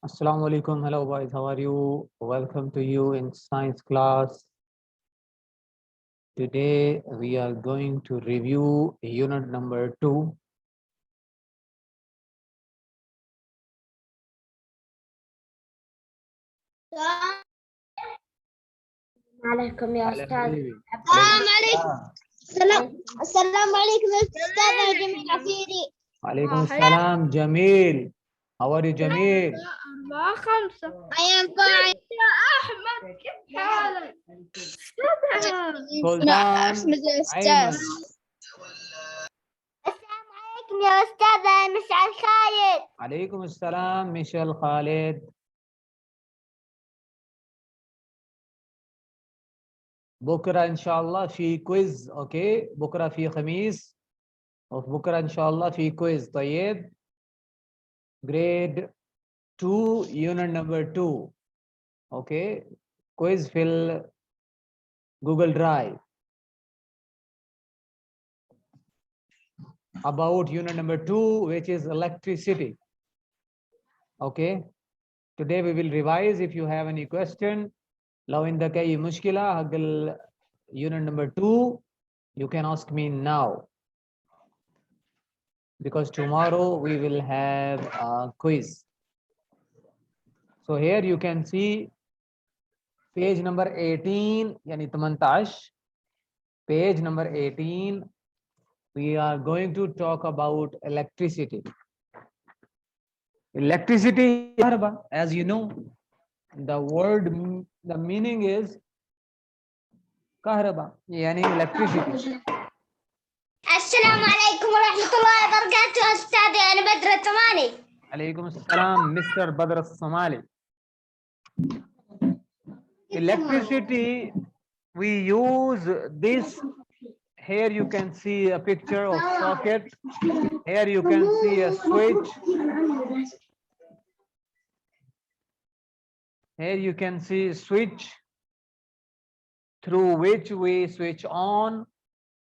Assalamu alaikum. Hello, boys. How are you? Welcome to you in science class. Today, we are going to review unit number 2. عليكم يا أستاذ. السلام عليكم. السلام عليكم يا أستاذ جميل عفيري. عليكم السلام جميل. How are you جميل؟ 4-5. I am fine. يا أحمد كيف حالك؟ سلطان أيمن. السلام عليكم يا أستاذ مشعل خالد. عليكم السلام ميشيل خالد. بكرة إن شاء الله في كويز. أوكي، بكرة في خميس وبكرة إن شاء الله في كويز. طيب، grade 2 unit number 2. Okay, quiz في Google Drive about unit number 2, which is electricity. Okay, today we will revise. If you have any question, لو عندك أي مشكلة حق unit number 2, you can ask me now, because tomorrow we will have a quiz. So here you can see page number 18, yani 18, page number 18. We are going to talk about electricity. Electricity, as you know, the word, the meaning is kahraba, yani electricity. السلام عليكم ورحمة الله وبركاته أستاذي أنا بدر الثماني. Alaykum assalam, Mr. Badr Somali. Electricity, we use this. Here you can see a picture of socket. Here you can see a switch. Here you can see a switch through which we switch on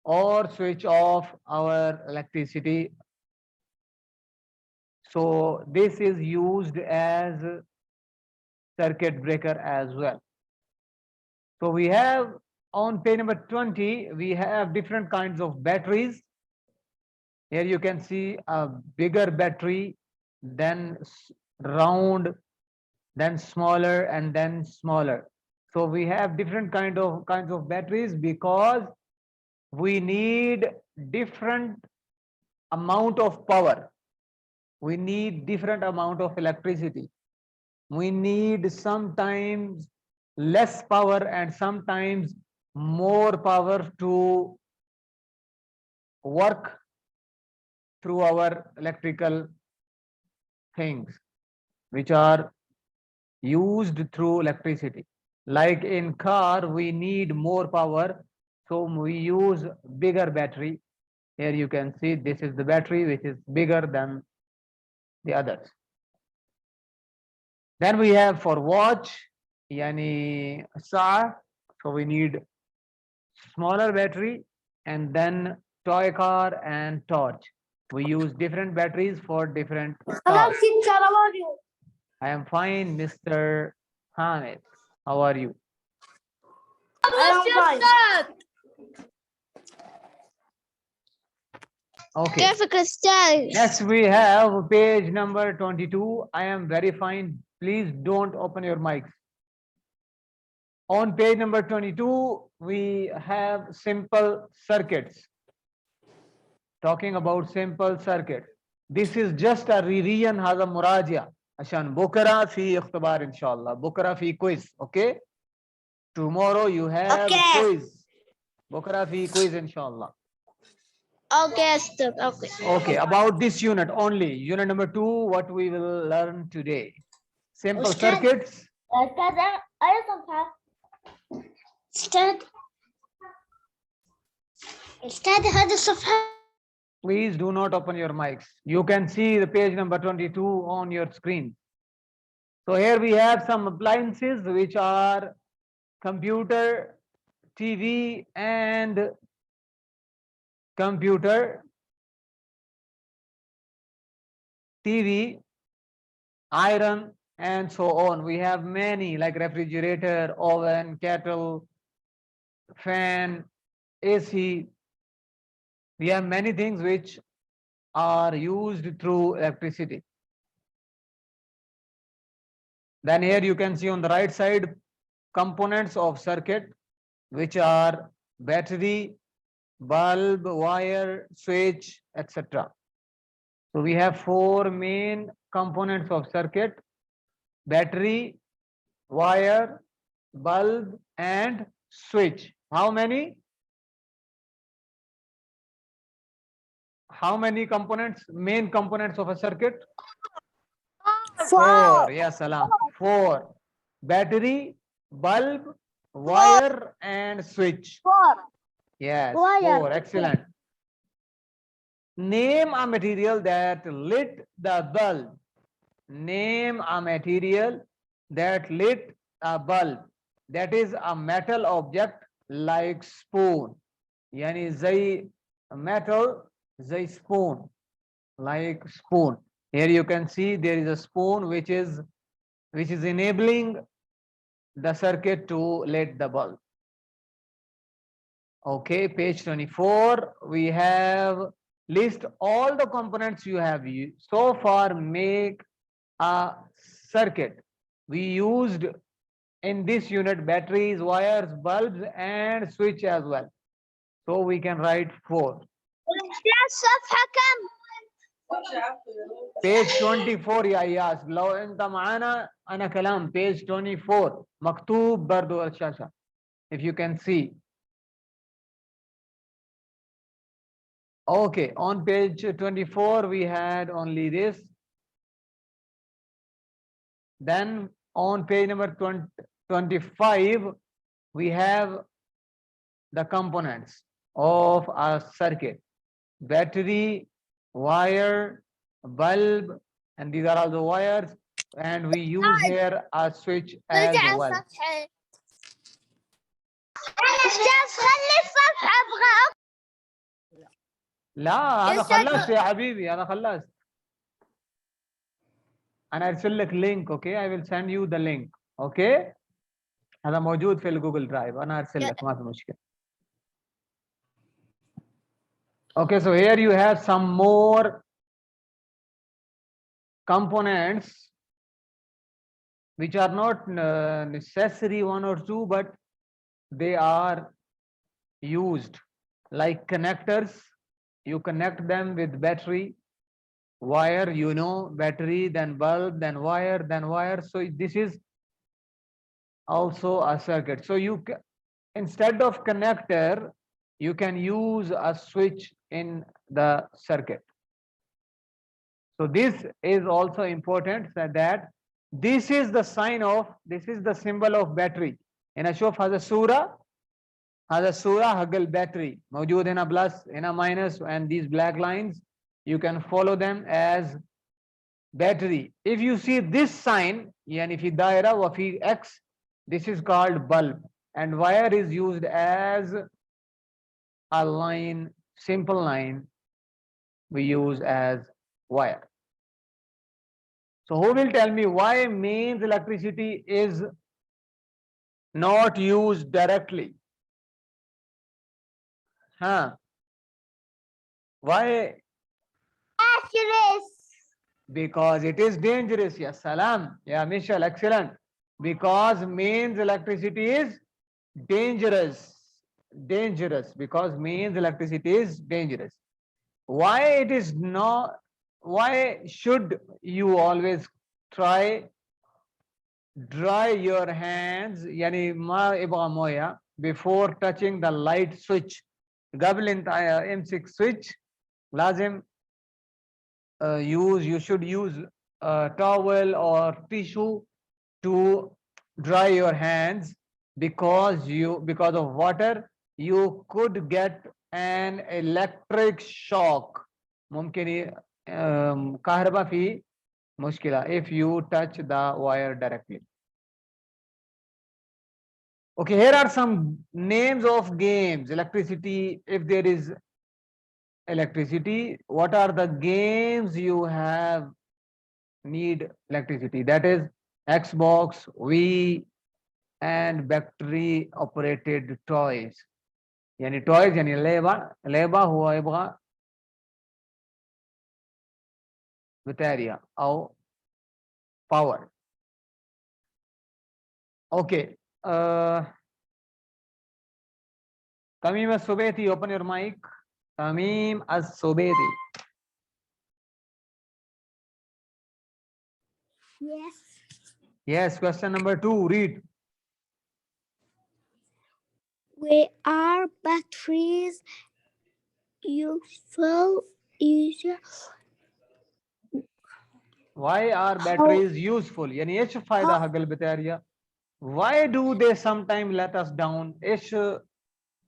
or switch off our electricity. So this is used as a circuit breaker as well. So we have on page number 20, we have different kinds of batteries. Here you can see a bigger battery, then round, then smaller, and then smaller. So we have different kinds of batteries because we need different amount of power. We need different amount of electricity. We need sometimes less power and sometimes more power to work through our electrical things which are used through electricity. Like in car, we need more power, so we use bigger battery. Here you can see this is the battery which is bigger than the others. Then we have for watch, yani sa, so we need smaller battery, and then toy car and torch. We use different batteries for different cars. I am fine, Mr. Hamid. How are you? Okay. كيفك أستاذ؟ Next we have page number 22. I am very fine. Please don't open your mics. On page number 22, we have simple circuits. Talking about simple circuit. This is just a revision, هذا مراجعة عشان بكرة في اختبار إن شاء الله. بكرة في quiz, okay? Tomorrow you have quiz. بكرة في quiz إن شاء الله. Okay, stop. Okay. Okay, about this unit only. Unit number 2, what we will learn today. Simple circuits. أستاذ أي صفحة؟ أستاذ هذه الصفحة. Please do not open your mics. You can see the page number 22 on your screen. So here we have some appliances which are computer, TV, and computer, TV, iron, and so on. We have many like refrigerator, oven, kettle, fan, AC. We have many things which are used through electricity. Then here you can see on the right side components of circuit, which are battery, bulb, wire, switch, etc. So we have four main components of circuit: battery, wire, bulb, and switch. How many? How many components, main components of a circuit? Four. Yes, salam. Four. Battery, bulb, wire, and switch. Four. Yes, Wire. four. Excellent. Name a material that lit the bulb. Name a material that lit a bulb. That is a metal object like spoon. Yani zai metal, zai spoon, like spoon. Here you can see there is a spoon which is enabling the circuit to lit the bulb. Okay, page 24. We have list all the components you have used so far make a circuit. We used in this unit batteries, wires, bulbs, and switch as well. So we can write 4. الصفحة كم؟ page 24 يا اياس لو انت معانا انا كلام page 24 مكتوب برضو الشاشة if you can see. Okay, on page 24 we had only this. Then on page number 25 we have the components of a circuit: battery, wire, bulb, and these are all the wires, and we use here a switch as well. لا انا خلصت يا حبيبي انا خلصت. انا ارسل لك لينك. اوكي I will send you the link. اوكي هذا موجود في الجوجل درايف. انا ارسل لك ما في مشكله. Okay, so here you have some more components which are not necessary one or two, but they are used like connectors. You connect them with battery, wire, you know, battery, then bulb, then wire. So this is also a circuit. So you instead of connector, you can use a switch in the circuit. So this is also important that this is the sign of, this is the symbol of battery. هنا شوف هذا الصورة، هذا الصورة حق الباتري موجود هنا plus هنا minus, and these black lines you can follow them as battery. If you see this sign يعني في دائرة وفي X, this is called bulb, and wire is used as a line, simple line we use as wire. So who will tell me why mains electricity is not used directly? Huh? Why? Because it is dangerous. Yes, salam. Yeah, Michelle, excellent. Because mains electricity is dangerous. Dangerous. Because mains electricity is dangerous. Why it is not? Why should you always try dry your hands يعني ما يبغى مويه before touching the light switch. قبل انت امسك switch لازم you should use a towel or tissue to dry your hands, because of water you could get an electric shock. ممكن كهرباء في مشكلة if you touch the wire directly. Okay, here are some names of games. Electricity, if there is electricity, what are the games you have need electricity? That is Xbox, Wii, and battery operated toys. يعني toys يعني لعبة هو يبغى بطارية أو power. Okay. Tamim As-Subaiti, open your mic. Tamim As-Subaiti. Yes. Yes, question number 2, read. Why are batteries useful? Why are batteries useful? يعني ايش فائدة حق البطارية؟ Why do they sometimes let us down? ايش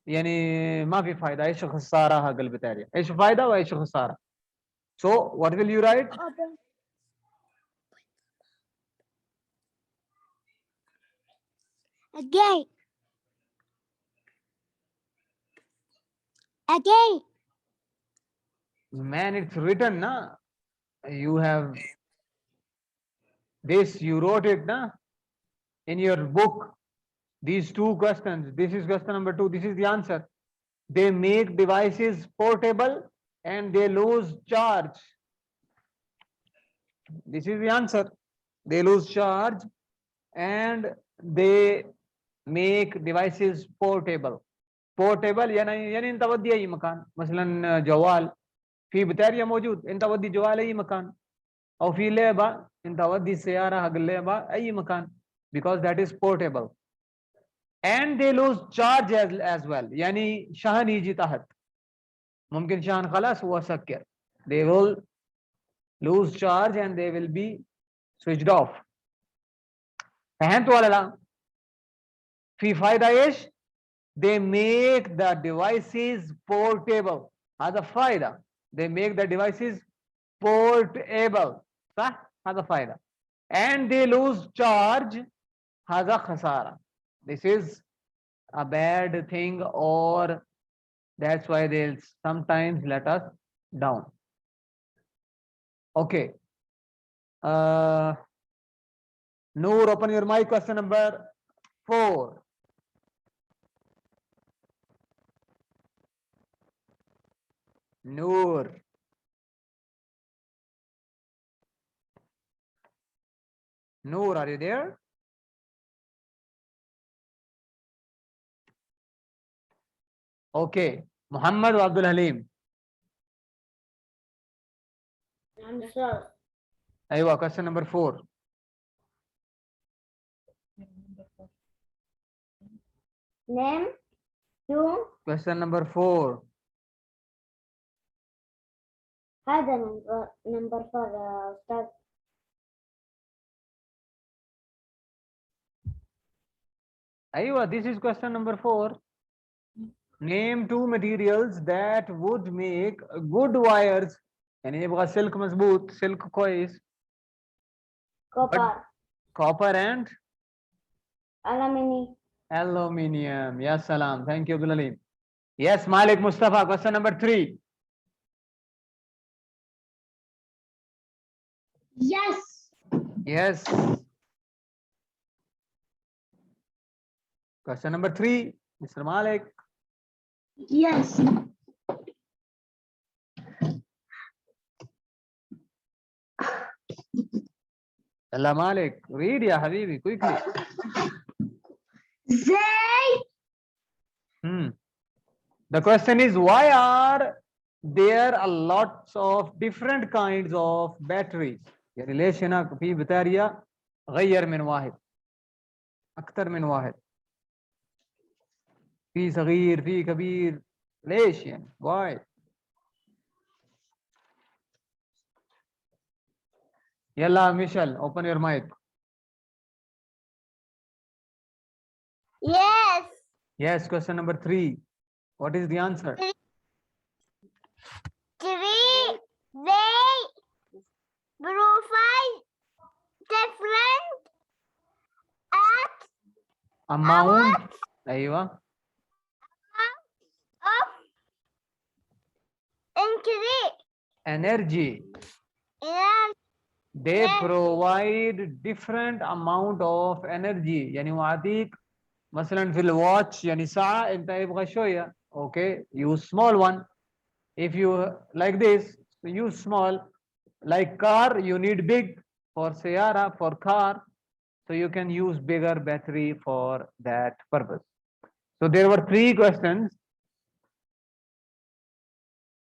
يعني ما في فائدة، ايش خسارة حق البطارية؟ ايش فائدة وايش خسارة؟ So what will you write? Again. Man, it's written, na? You have this, you wrote it, na? In your book. These two questions. This is question number 2. This is the answer. They make devices portable and they lose charge. This is the answer. They lose charge and they make devices portable. Portable يعني انت ودي اي مكان، مثلا جوال في بطارية موجود، انت ودي جوال اي مكان، او في لعبة انت ودي السيارة حق اللعبة اي مكان because that is portable. And they lose charge as well. يعني شحن يجي تحت، ممكن شحن خلاص هو سكر. They will lose charge and they will be switched off. فهمت ولا لا؟ في فايدة ايش؟ They make the devices portable. هذا فايدة. They make the devices portable. صح؟ هذا فايدة. And they lose charge. هذا خسارة. This is a bad thing, or that's why they'll sometimes let us down. Okay. Noor, open your mic. Question number 4. Noor. Noor, are you there? Okay. Muhammad Abdul Halim. Aywa, question number 4. Name 2. Question number 4. هذا number 4 أستاذ. Aywa, this is question number 4. Name 2 materials that would make good wires. يعني يبغى silk مزبوط, silk كويس. Copper and aluminium. Yes, salam. Thank you, Abdul Halim. Yes, Malik Mustafa. Question number 3. Yes. Yes. Question number 3, Mr. Malik. Yes. Allah Malik, read ya Habibi, quickly. The question is, why are there a lots of different kinds of batteries? يعني ليش هنا في بطارية غير من واحد، أكثر من واحد، في صغير في كبير، ليش يعني؟ Why? يلا Michelle, open your mic. Yes. Yes, question number 3. What is the answer? 3. They provide different Amount. أيوة. of increase Energy. they provide different amount of energy. يعني وعطيك مثلا في الواتش يعني ساعة انت يبغى شوية. Okay, use small one. If you like this, use small. Like car, you need big. For Sayara, for car, so you can use bigger battery for that purpose. So there were 3 questions.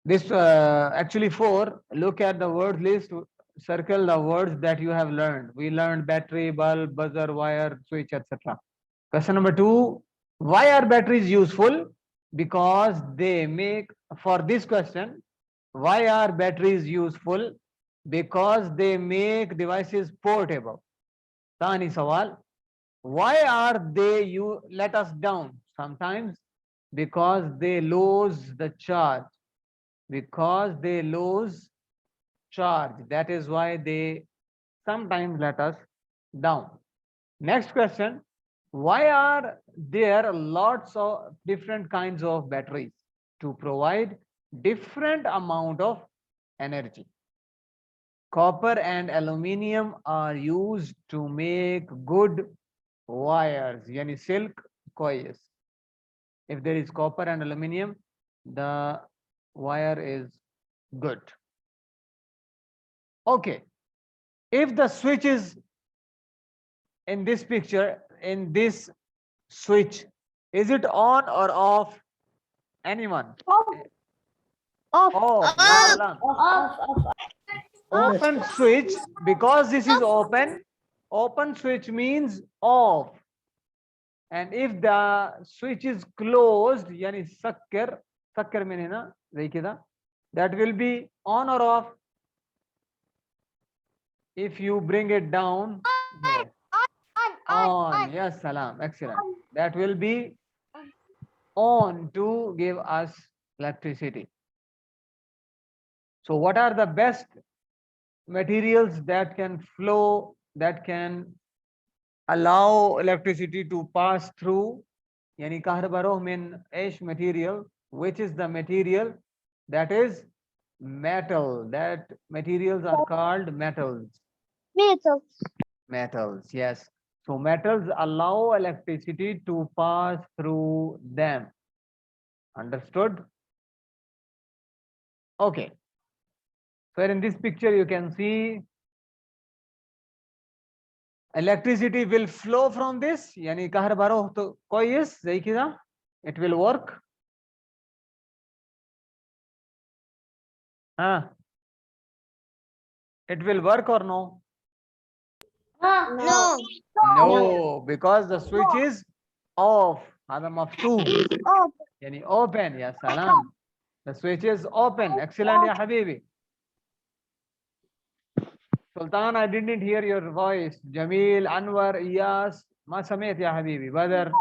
This actually 4. Look at the word list, circle the words that you have learned. We learned battery, bulb, buzzer, wire, switch, etc. Question number 2. Why are batteries useful? Because they make, for this question, why are batteries useful? Because they make devices portable. Tani sawal. Why are they you let us down sometimes? Because they lose the charge. Because they lose charge. That is why they sometimes let us down. Next question. Why are there lots of different kinds of batteries? To provide different amount of energy. Copper and aluminium are used to make good wires, yani silk coils. If there is copper and aluminium, the wire is good. Okay. If the switch is in this picture, in this switch, is it on or off? Anyone? Off. Off. Off. Yes, salam. Off. Open switch, because this is open switch means off. And if the switch is closed, yani sakkar meaning na, that will be on or off. If you bring it down, here. On. Yes, salam. Excellent. That will be on to give us electricity. So what are the best materials that can flow, that can allow electricity to pass through? Yani kahrabaroh min ish material, which is the material that is metal. That materials are called metals. Metal. Metals, yes. So metals allow electricity to pass through them. Understood? Okay. So in this picture, you can see electricity will flow from this. Yani kahrabaroh to kois zai kida. It will work. It will work or no? No. No, because the switch is off. هذا مفتوح. Off. يعني open. Ya salam. The switch is open. Excellent, ya habibi. Sultan, I didn't hear your voice. Jamil, Anwar, Iyas, ما سمعت يا حبيبي. بدر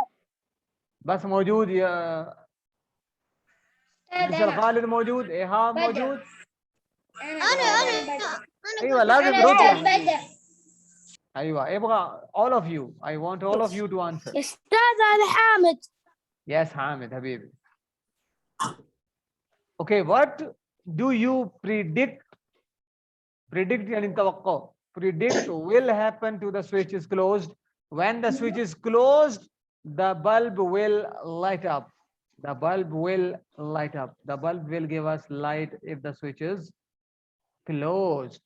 بس موجود يا مستر خالد موجود. إيهاب موجود. أيوة لازم ترد يا حبيبي. أيوة يبغى all of you. I want all of you to answer. أستاذ أنا حامد. Yes, Hamid حبيبي. Okay, what do you predict? Predict يعني توقع. Predict will happen to the switch is closed. When the switch is closed, the bulb will light up. The bulb will light up. The bulb will give us light if the switch is closed.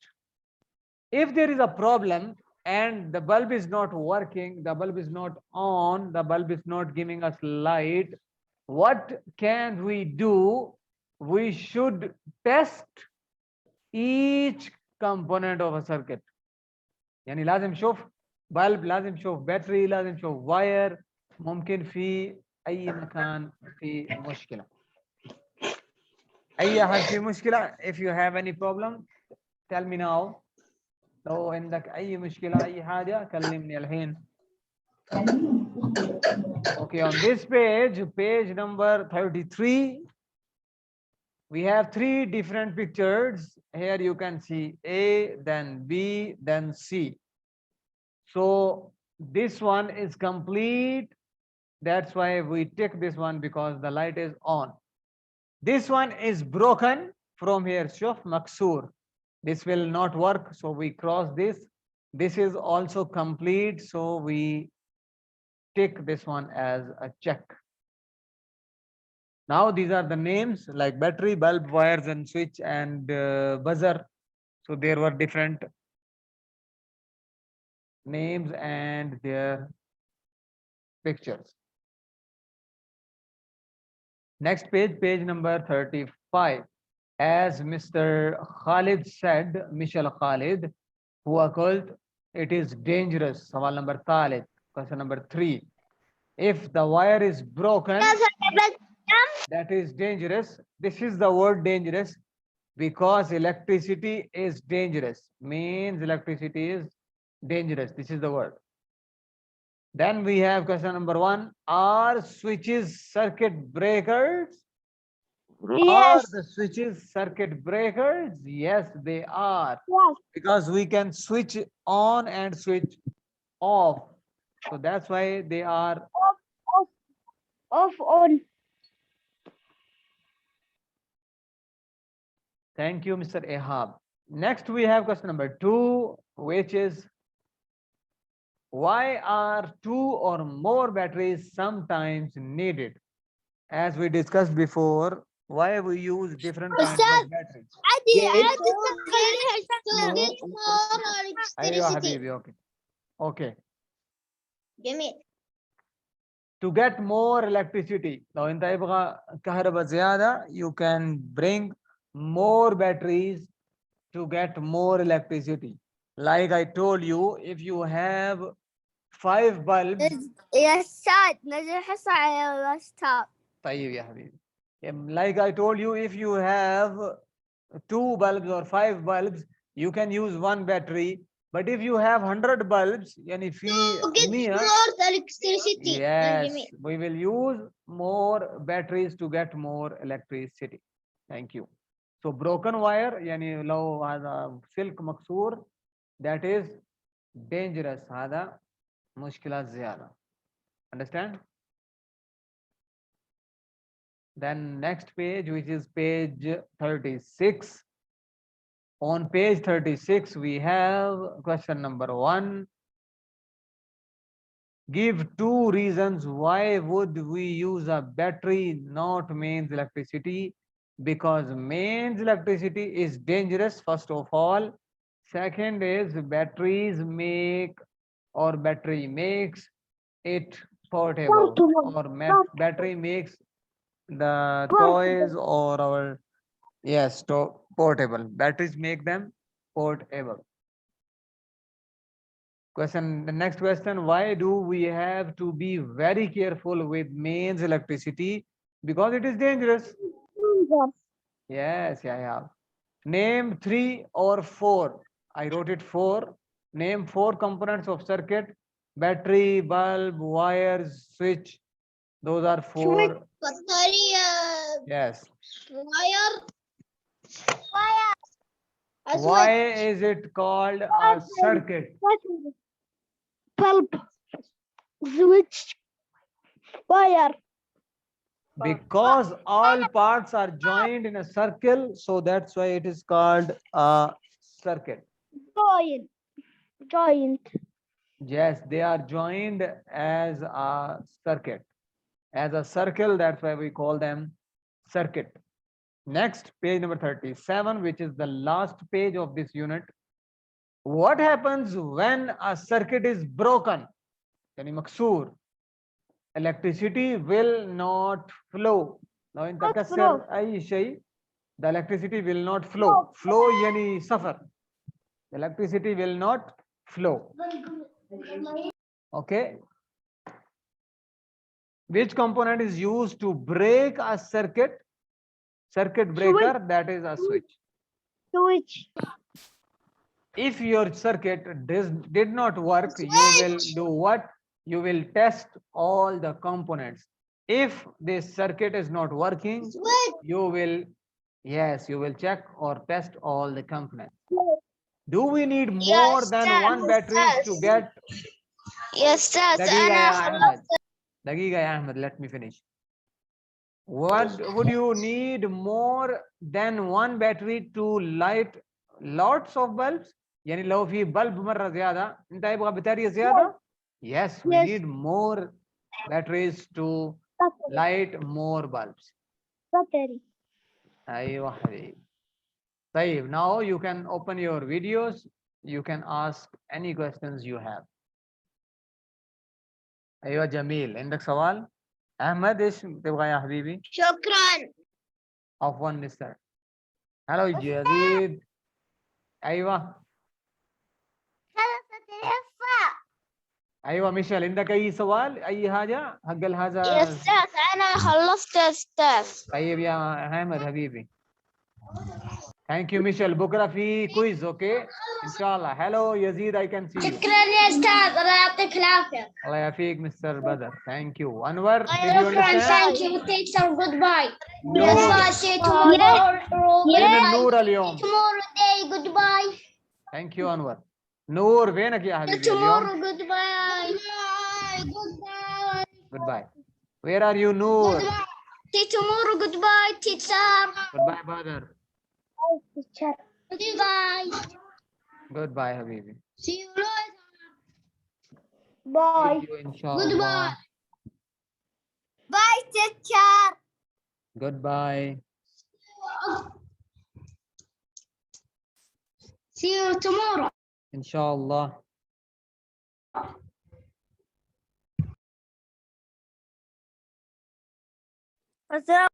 If there is a problem and the bulb is not working, the bulb is not on, the bulb is not giving us light, what can we do? We should test each component of a circuit. يعني لازم نشوف bulb، لازم نشوف battery، لازم نشوف wire، ممكن في أي مكان في مشكلة. أي أحد في مشكلة؟ If you have any problem, tell me now. لو عندك أي مشكلة أي حاجة كلمني الحين. Okay, on this page, page number 33, we have 3 different pictures. Here you can see A, then B, then C. So this one is complete. That's why we take this one, because the light is on. This one is broken from here. Shuf maksur. This will not work, so we cross this. This is also complete, so we tick this one as a check. Now these are the names like battery, bulb, wires, and switch, and buzzer. So there were different names and their pictures. Next page, page number 35. As Mr. Khalid said, Michel Khalid, who occult, it is dangerous. Sawal number Khalid. Question number 3. If the wire is broken, that is dangerous. This is the word dangerous because electricity is dangerous. Means electricity is dangerous. This is the word. Then we have question number 1. Are switches circuit breakers? Are Yes. the switches circuit breakers? Yes, they are. Yes. Because we can switch on and switch off. So that's why they are. Off on. Thank you, Mr. Ehab. Next, we have question number 2, which is why are 2 or more batteries sometimes needed? As we discussed before, why we use different kinds of batteries? أيوة حبيبي, okay. Okay. جميل. To get more electricity, لو انت يبغى كهرباء زيادة, you can bring more batteries to get more electricity. Like I told you, if you have 5 bulbs. يا أستاذ نزل حصة على الواتساب. طيب يا حبيبي. Like I told you, if you have 2 bulbs or 5 bulbs, you can use 1 battery. But if you have 100 bulbs, يعني في 100, more electricity. yes, we will use more batteries to get more electricity. Thank you. So broken wire, يعني لو هذا silk مكسور, that is dangerous. هذا مشكلة زيادة. Understand? Then next page, which is page 36. On page 36, we have question number 1. Give 2 reasons why would we use a battery, not mains electricity. Because mains electricity is dangerous, first of all. Second is batteries make, or battery makes it portable, or battery makes the toys or our, yes, portable. Batteries make them portable. Question, the next question, why do we have to be very careful with mains electricity? Because it is dangerous. Yes, yeah. Name 3 or 4. I wrote it 4. Name 4 components of circuit: battery, bulb, wires, switch. Those are 4. Yes. Why is it called a circuit? Bulb, switch, wire. Because all parts are joined in a circle, so that's why it is called a circuit. Joint. Yes, they are joined as a circuit. As a circle, that's why we call them circuit. Next, page number 37, which is the last page of this unit. What happens when a circuit is broken? Yani maksur. Electricity will not flow. Now in takassir ay shay, the electricity will not flow. Flow yani suffer. Electricity will not flow. Okay. Which component is used to break a circuit? Circuit breaker, that is a switch. Switch. If your circuit did not work, you will do what? You will test all the components. If this circuit is not working, you will, yes, you will check or test all the components. Do we need more than 1 battery to get? Yes, sir. Dagiga ya Ahmed, let me finish. What would you need more than 1 battery to light lots of bulbs يعني لو في بلب مرة زيادة أنت يبغى بطارية زيادة. Yes, we Yes. need more batteries to light more bulbs. Battery. أيوة حبيبي. طيب, now you can open your videos. You can ask any questions you have. أيوة جميل, عندك سؤال؟ أحمد إيش تبغى يا حبيبي؟ شكرا. عفوا مستر. هلو يزيد. أيوة. خلصت الحصة. أيوة ميشيل, عندك أي سؤال؟ أي حاجة؟ حق يا هذا. أستاذ أنا خلصت يا أستاذ. طيب يا أحمد حبيبي. Thank you ميشيل. بكرة في كويز, أوكي؟ إن شاء الله. هلو يزيد, I can see you. شكرا يا أستاذ الله يعطيك العافية. الله يعافيك مستر بدر. Thank you. أنور, did you شكرا. understand? Thank you teacher. Goodbye. نور. Yes, see you tomorrow. فين النور اليوم؟ Tomorrow day. Goodbye. Thank you أنور. نور فينك يا حبيبي اليوم؟ Tomorrow. Goodbye. Goodbye. Goodbye. Where are you نور? See you tomorrow. Goodbye teacher. Goodbye بدر. Teacher. Goodbye. Goodbye حبيبي. See you later. Bye. See you إن شاء الله. Bye teacher. Goodbye. See you tomorrow. إن شاء الله. السلام